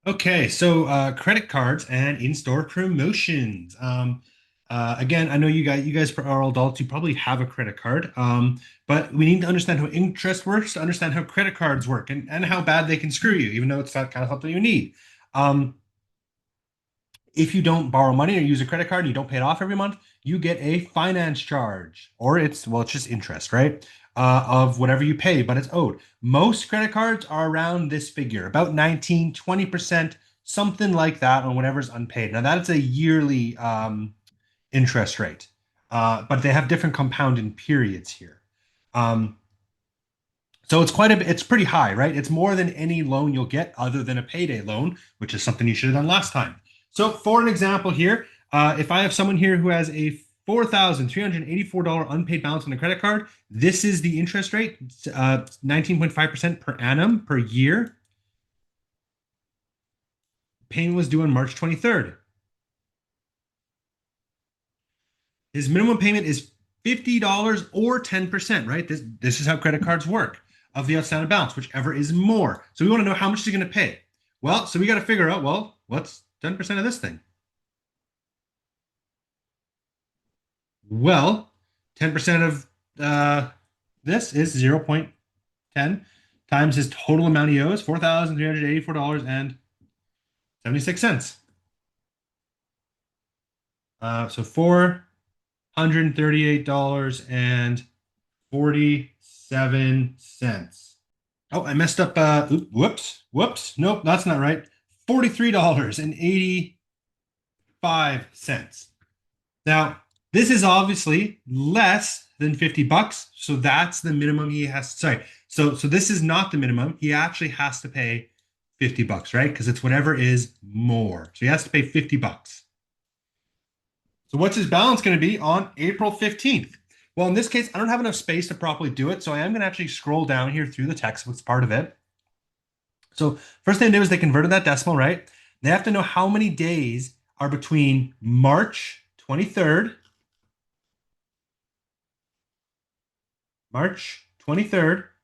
Okay, so credit cards and in-store promotions. Again, I know you guys are all adults. You probably have a credit card. But we need to understand how interest works to understand how credit cards work and how bad they can screw you, even though it's not kind of something you need. Um, if you don't borrow money or use a credit card and you don't pay it off every month, you get a finance charge, or it's just interest, right? Of whatever you pay, but it's owed. Most credit cards are around this figure, about 19, 20%, something like that on whatever's unpaid. Now that's a yearly interest rate, but they have different compounding periods here. Um, so it's pretty high, right? It's more than any loan you'll get other than a payday loan, which is something you should have done last time. So for an example here, if I have someone here who has a $4,384 unpaid balance on the credit card, this is the interest rate, 19.5% per annum per year. Payment was due on March 23rd. His minimum payment is $50 or 10%, right? This is how credit cards work of the outstanding balance, whichever is more. So we want to know how much he's going to pay. Well, so we got to figure out, well, what's 10% of this thing? Well, 10% of this is 0.10 times his total amount he owes, $4,384.76. So $438.47. Oh, I messed up. Whoops. Nope, that's not right. $43.85. Now, this is obviously less than 50 bucks, so that's the minimum he has. Sorry. So this is not the minimum. He actually has to pay 50 bucks, right? Because it's whatever is more. So he has to pay 50 bucks. So what's his balance going to be on April 15th? Well, in this case, I don't have enough space to properly do it, so I am going to actually scroll down here through the text, what's part of it. So first thing they do is they converted that decimal, right? They have to know how many days are between March 23rd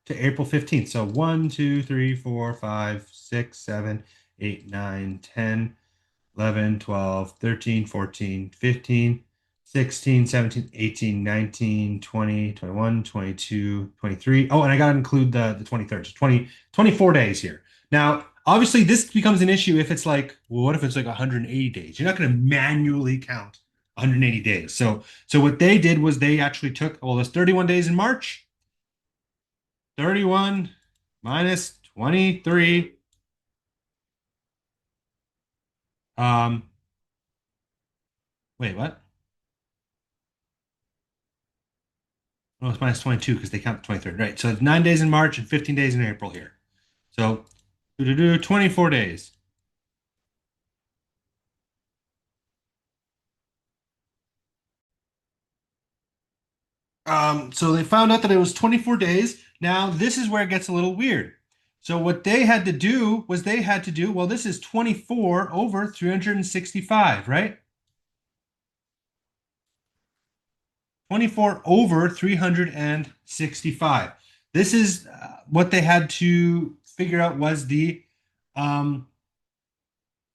to April 15th. So 1, 2, 3, 4, 5, 6, 7, 8, 9, 10, 11, 12, 13, 14, 15, 16, 17, 18, 19, 20, 21, 22, 23. Oh, and I got to include the 23rd. So 24 days here. Now, obviously, this becomes an issue if it's like, well, what if it's like 180 days? You're not going to manually count 180 days. So what they did was they actually took, well, there's 31 days in March, 31 minus 23. Um, wait, what? Oh, it's minus 22 because they count the 23rd. Right. So it's 9 days in March and 15 days in April here. So 24 days. So they found out that it was 24 days. Now, this is where it gets a little weird. So what they had to do was well, this is 24 over 365, right? 24 over 365. This is what they had to figure out was um,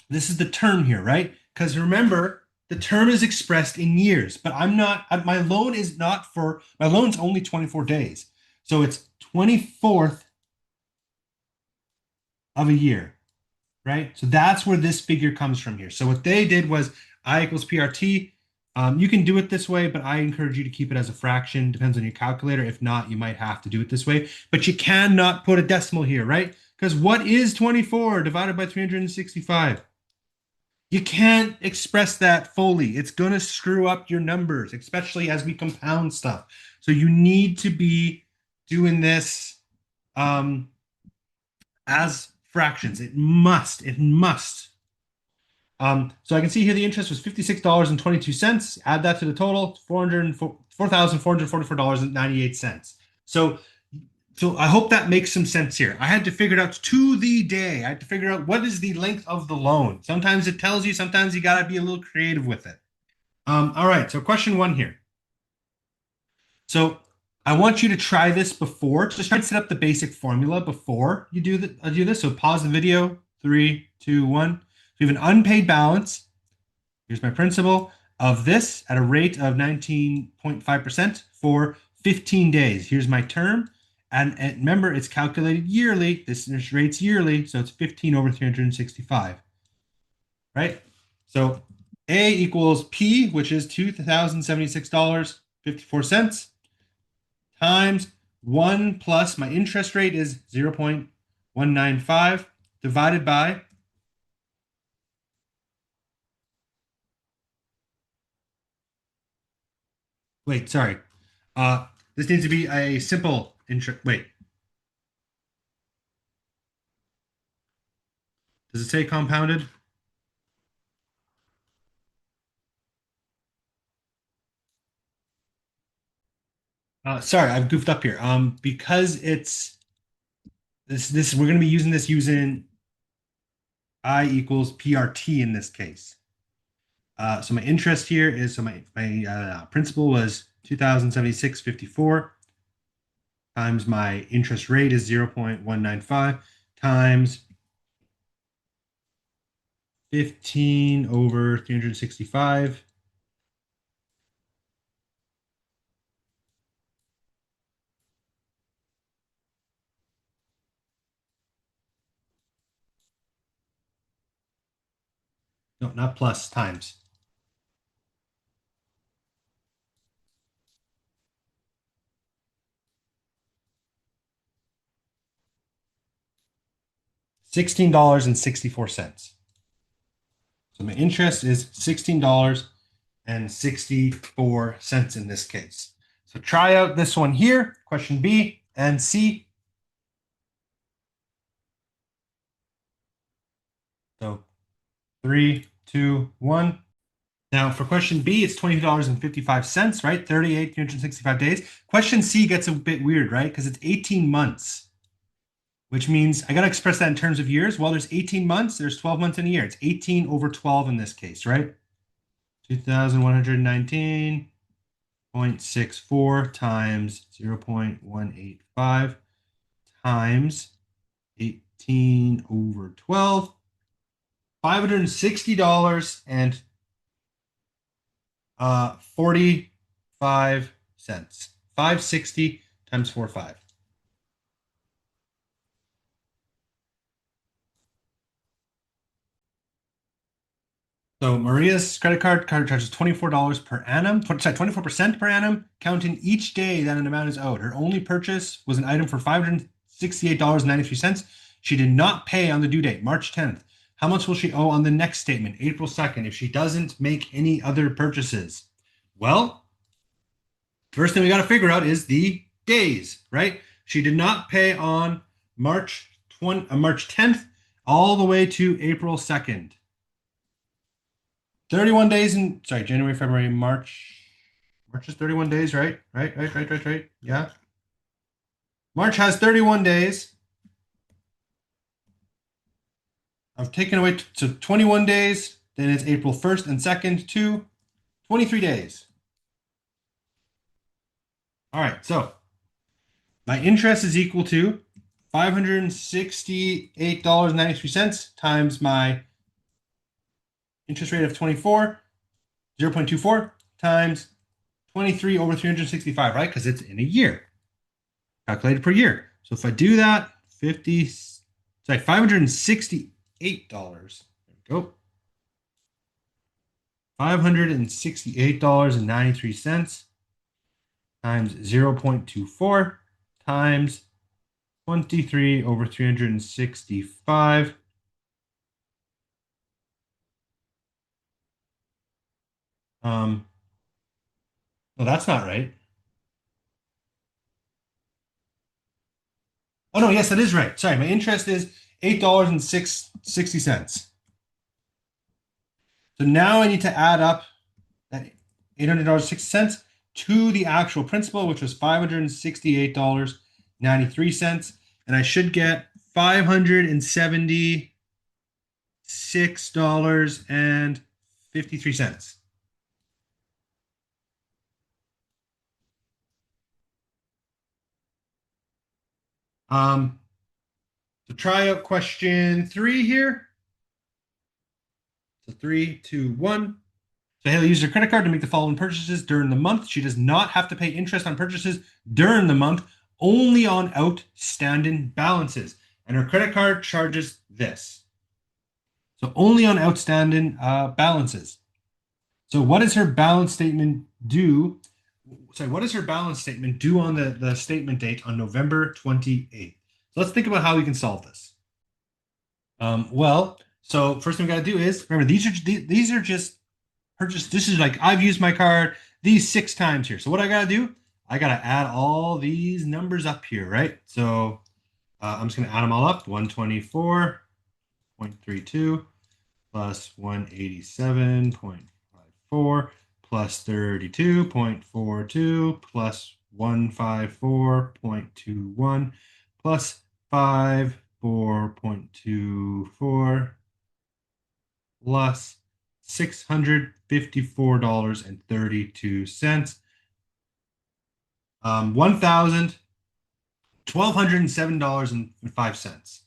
this is the term here, right? Because remember, the term is expressed in years, but my loan is not for, my loan's only 24 days. So it's 24th of a year, right? So that's where this figure comes from here. So what they did was I equals PRT. You can do it this way, but I encourage you to keep it as a fraction. Depends on your calculator. If not, you might have to do it this way. But you cannot put a decimal here, right? Because what is 24 divided by 365? You can't express that fully. It's going to screw up your numbers, especially as we compound stuff. So you need to be doing this um, as fractions. It must. So I can see here the interest was $56.22. Add that to the total, $4,444.98. So I hope that makes some sense here. I had to figure it out to the day. I had to figure out what is the length of the loan. Sometimes it tells you, sometimes you got to be a little creative with it. All right, so question one here. So I want you to try this before. Just try to set up the basic formula before you do this. So pause the video. Three, 2, 1. We have an unpaid balance. Here's my principal of this at a rate of 19.5% for 15 days. Here's my term. And remember, it's calculated yearly. This rate's yearly, so it's 15 over 365, right? So A equals P, which is $2,076.54, times 1 plus my interest rate is 0.195 divided by, wait, sorry. This needs to be a simple interest. Wait, does it say compounded? Sorry, I've goofed up here. Because it's this we're going to be using this using I equals PRT in this case. So my interest here is so my principal was 2076.54 times my interest rate is 0.195 times 15 over 365. No, not plus, times. $16.64. So my interest is $16.64 in this case. So try out this one here, question B and C. So 3, 2, 1. Now for question B, it's $22.55, right? 38, 365 days. Question C gets a bit weird, right? Because it's 18 months, which means I got to express that in terms of years. Well, there's 18 months, there's 12 months in a year. It's 18 over 12 in this case, right? 2,119.64 times 0.185 times 18 over 12, $560 and 45 cents. 560 times 4.5. So Maria's credit card charges $24 per annum, sorry, 24% per annum, counting each day that an amount is owed. Her only purchase was an item for $568.93. She did not pay on the due date, March 10th. How much will she owe on the next statement, April 2nd, if she doesn't make any other purchases? Well, first thing we got to figure out is the days, right? She did not pay on March 10th all the way to April 2nd. 31 days in, sorry, January, February, March. March is 31 days, right? Right. Yeah. March has 31 days. I've taken away to 21 days. Then it's April 1st and 2nd to 23 days. All right. So my interest is equal to $568.93 times my interest rate of 24, 0.24 times 23 over 365, right? Because it's in a year, calculated per year. So if I do that, 50, sorry, $568. There we go. $568.93 times 0.24 times 23 over 365. No, that's not right. Oh no, yes, that is right. Sorry, my interest is $8.60. So now I need to add up that $800.60 to the actual principal, which was $568.93. And I should get $576.53. To try out question 3 here. So 3, 2, 1. So Haley used her credit card to make the following purchases during the month. She does not have to pay interest on purchases during the month, only on outstanding balances. And her credit card charges this. So only on outstanding balances. So what is her balance statement due? Sorry, what is her balance statement due on the statement date on November 28th? So let's think about how we can solve this. So first thing we got to do is remember these are just purchase. This is like I've used my card these 6 times here. So what I got to do? I got to add all these numbers up here, right? So I'm just going to add them all up. 124.32 plus 187.54 plus 32.42 plus 154.21 plus 54.24 plus $654.32. $1,207.05.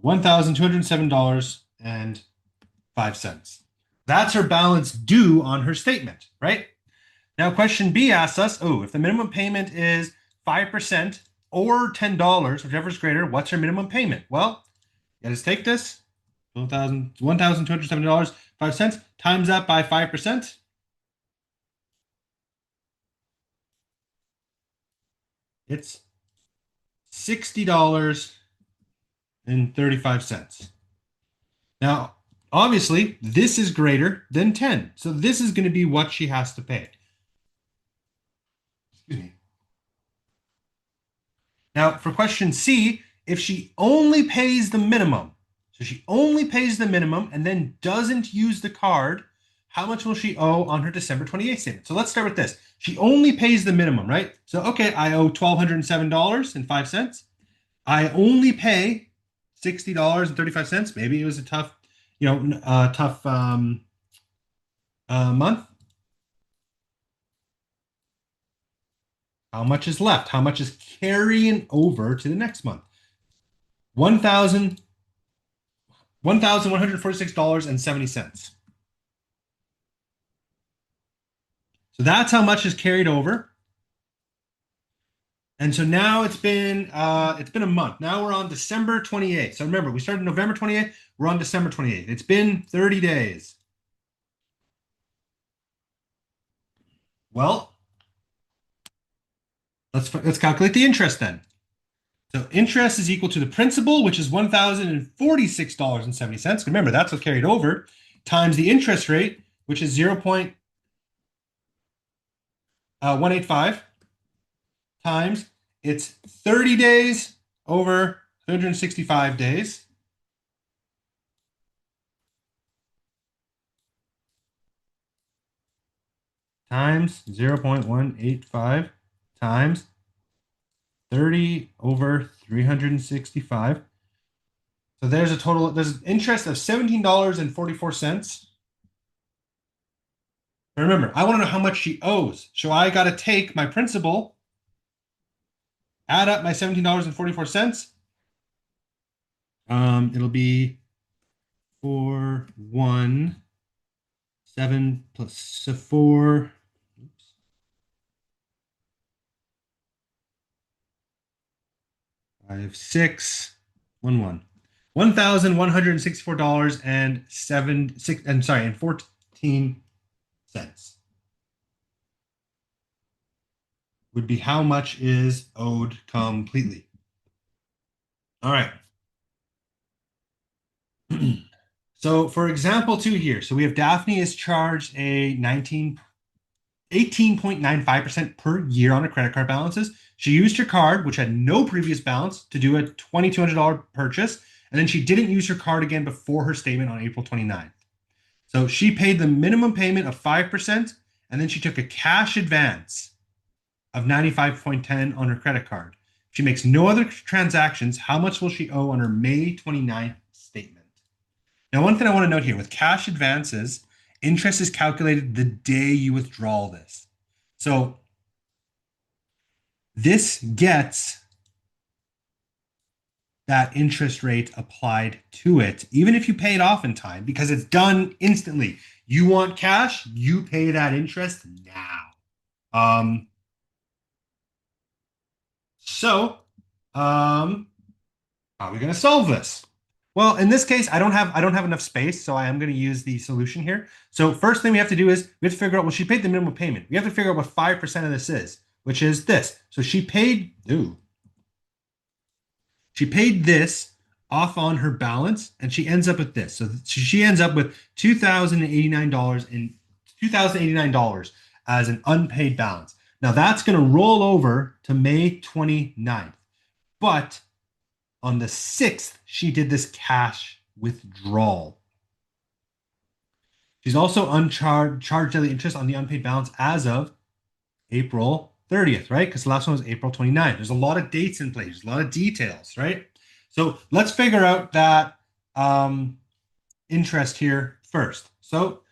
$1,207.05. That's her balance due on her statement, right? Now, question B asks us, if the minimum payment is 5% or $10, whichever is greater, what's her minimum payment? Well, you just take this, $1,270.05, times that by 5%. It's $60.35. Now, obviously, this is greater than 10. So this is going to be what she has to pay. Excuse me. Now, for question C, if she only pays the minimum, so she only pays the minimum and then doesn't use the card, how much will she owe on her December 28th statement? So let's start with this. She only pays the minimum, right? So, okay, I owe $1,207.05. I only pay $60.35. Maybe it was a tough, month. How much is left? How much is carrying over to the next month? $1,146.70. So that's how much is carried over. And so now it's been a month. Now we're on December 28th. So remember, we started November 28th. We're on December 28th. It's been 30 days. Well, let's calculate the interest then. So interest is equal to the principal, which is $1,046.70. Remember, that's what carried over, times the interest rate, which is 0.185, times it's 30 days over 365 days. Times 0.185 times 30 over 365. So there's an interest of $17.44. Remember, I want to know how much she owes. So I got to take my principal, add up my $17.44. It'll be 417 plus 4. 5, 6, 1, 1. $1,164 and 14 cents would be how much is owed completely. All right. So for example 2 here, so we have Daphne is charged a 18.95% per year on her credit card balances. She used her card, which had no previous balance, to do a $2,200 purchase, and then she didn't use her card again before her statement on April 29th. So she paid the minimum payment of 5%, and then she took a cash advance of 95.10 on her credit card. If she makes no other transactions, how much will she owe on her May 29th statement? Now, one thing I want to note here, with cash advances, interest is calculated the day you withdraw this. So this gets that interest rate applied to it, even if you pay it off in time, because it's done instantly. You want cash, you pay that interest now. Um, so, how are we going to solve this? Well, in this case, I don't have enough space, so I am going to use the solution here. So first thing we have to do is we have to figure out, well, she paid the minimum payment. We have to figure out what 5% of this is, which is this. So she paid this off on her balance, and she ends up with this. So she ends up with $2,089 as an unpaid balance. Now that's going to roll over to May 29th. But on the 6th, she did this cash withdrawal. She's also charged daily interest on the unpaid balance as of April 30th, right? Because the last one was April 29th. There's a lot of dates in place, there's a lot of details, right? So let's figure out that interest here first. So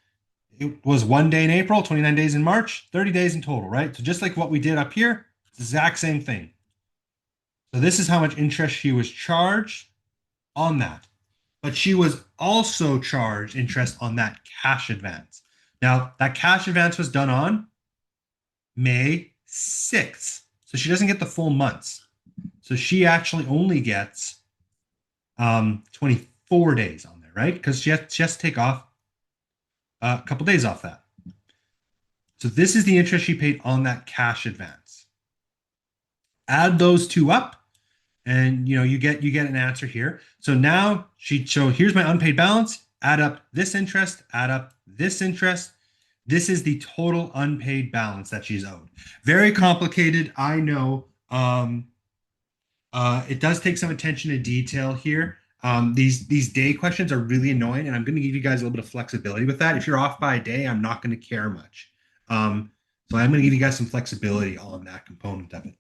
it was 1 day in April, 29 days in March, 30 days in total, right? So just like what we did up here, exact same thing. So this is how much interest she was charged on that. But she was also charged interest on that cash advance. Now, that cash advance was done on May 6th. So she doesn't get the full months. So she actually only gets 24 days on there, right? Because she has to take off a couple days off that. So this is the interest she paid on that cash advance. Add those two up, and you get an answer here. So now here's my unpaid balance. Add up this interest, add up this interest. This is the total unpaid balance that she's owed. Very complicated, I know. It does take some attention to detail here. These day questions are really annoying, and I'm going to give you guys a little bit of flexibility with that. If you're off by a day, I'm not going to care much. So I'm going to give you guys some flexibility on that component of it.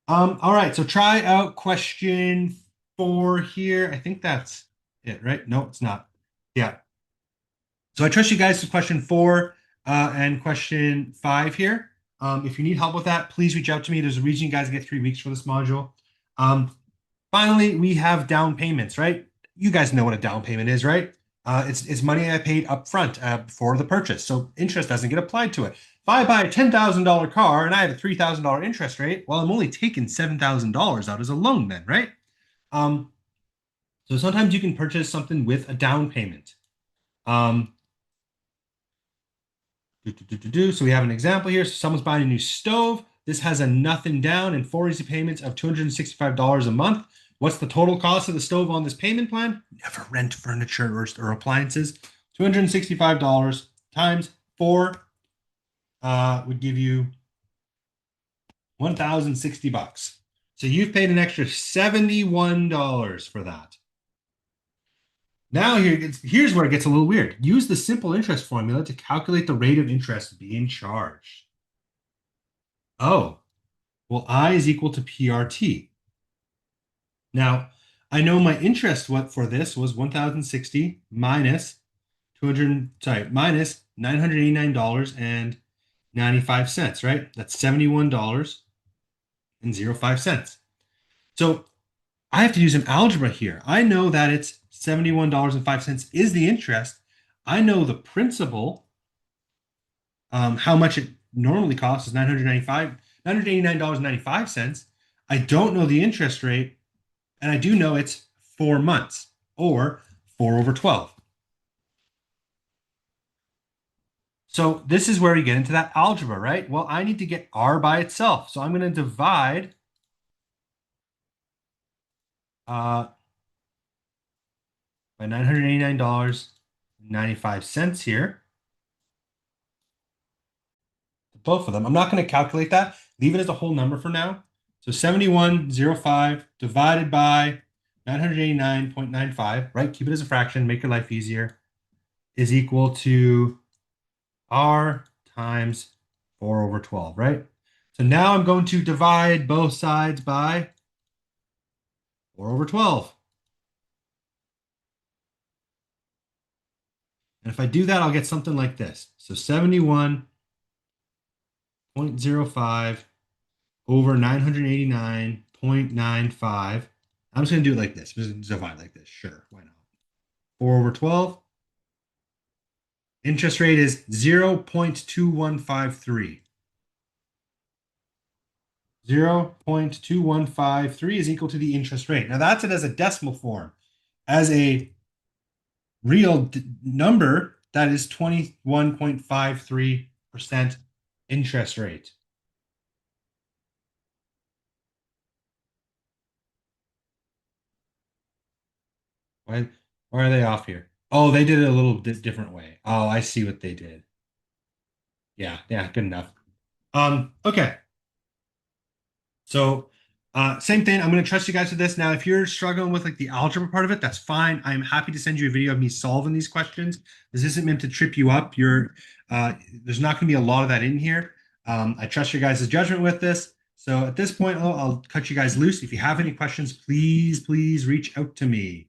All right, so try out question 4 here. I think that's it, right? No, it's not. Yeah. So I trust you guys with question 4 and question 5 here. If you need help with that, please reach out to me. There's a reason you guys get 3 weeks for this module. Finally, we have down payments, right? You guys know what a down payment is, right? It's money I paid up front for the purchase. So interest doesn't get applied to it. If I buy a $10,000 car and I have a $3,000 interest rate, well, I'm only taking $7,000 out as a loan then, right? So sometimes you can purchase something with a down payment. So we have an example here. So someone's buying a new stove. This has a nothing down and 4 easy payments of $265 a month. What's the total cost of the stove on this payment plan? Never rent furniture or appliances. $265 times 4 would give you $1,060. So you've paid an extra $71 for that. Now here's where it gets a little weird. Use the simple interest formula to calculate the rate of interest being charged. Oh, well, I is equal to PRT. Now, I know my interest for this was 1,060 minus minus $989.95, right? That's $71.05. So I have to do some algebra here. I know that it's $71.05 is the interest. I know the principal, how much it normally costs is $989.95. I don't know the interest rate, and I do know it's 4 months, or 4 over 12. So this is where we get into that algebra, right? Well, I need to get R by itself. So I'm going to divide by $989.95 here. Both of them. I'm not going to calculate that. Leave it as a whole number for now. So 7105 divided by 989.95, right? Keep it as a fraction, make your life easier, is equal to R times 4 over 12, right? So now I'm going to divide both sides by 4 over 12. And if I do that, I'll get something like this. So 71.05 over 989.95 I'm just going to do it like this. I'm just going to divide like this. Sure, why not? 4 over 12. Interest rate is 0.2153. 0.2153 is equal to the interest rate. Now that's it as a decimal form. As a real number, that is 21.53% interest rate. Why are they off here? Oh, they did it a little different way. Oh, I see what they did. Yeah, yeah, good enough. Okay. So, same thing. I'm going to trust you guys with this. Now, if you're struggling with like the algebra part of it, that's fine. I'm happy to send you a video of me solving these questions. This isn't meant to trip you up. There's not going to be a lot of that in here. I trust your guys' judgment with this. So at this point, I'll cut you guys loose. If you have any questions, please reach out to me.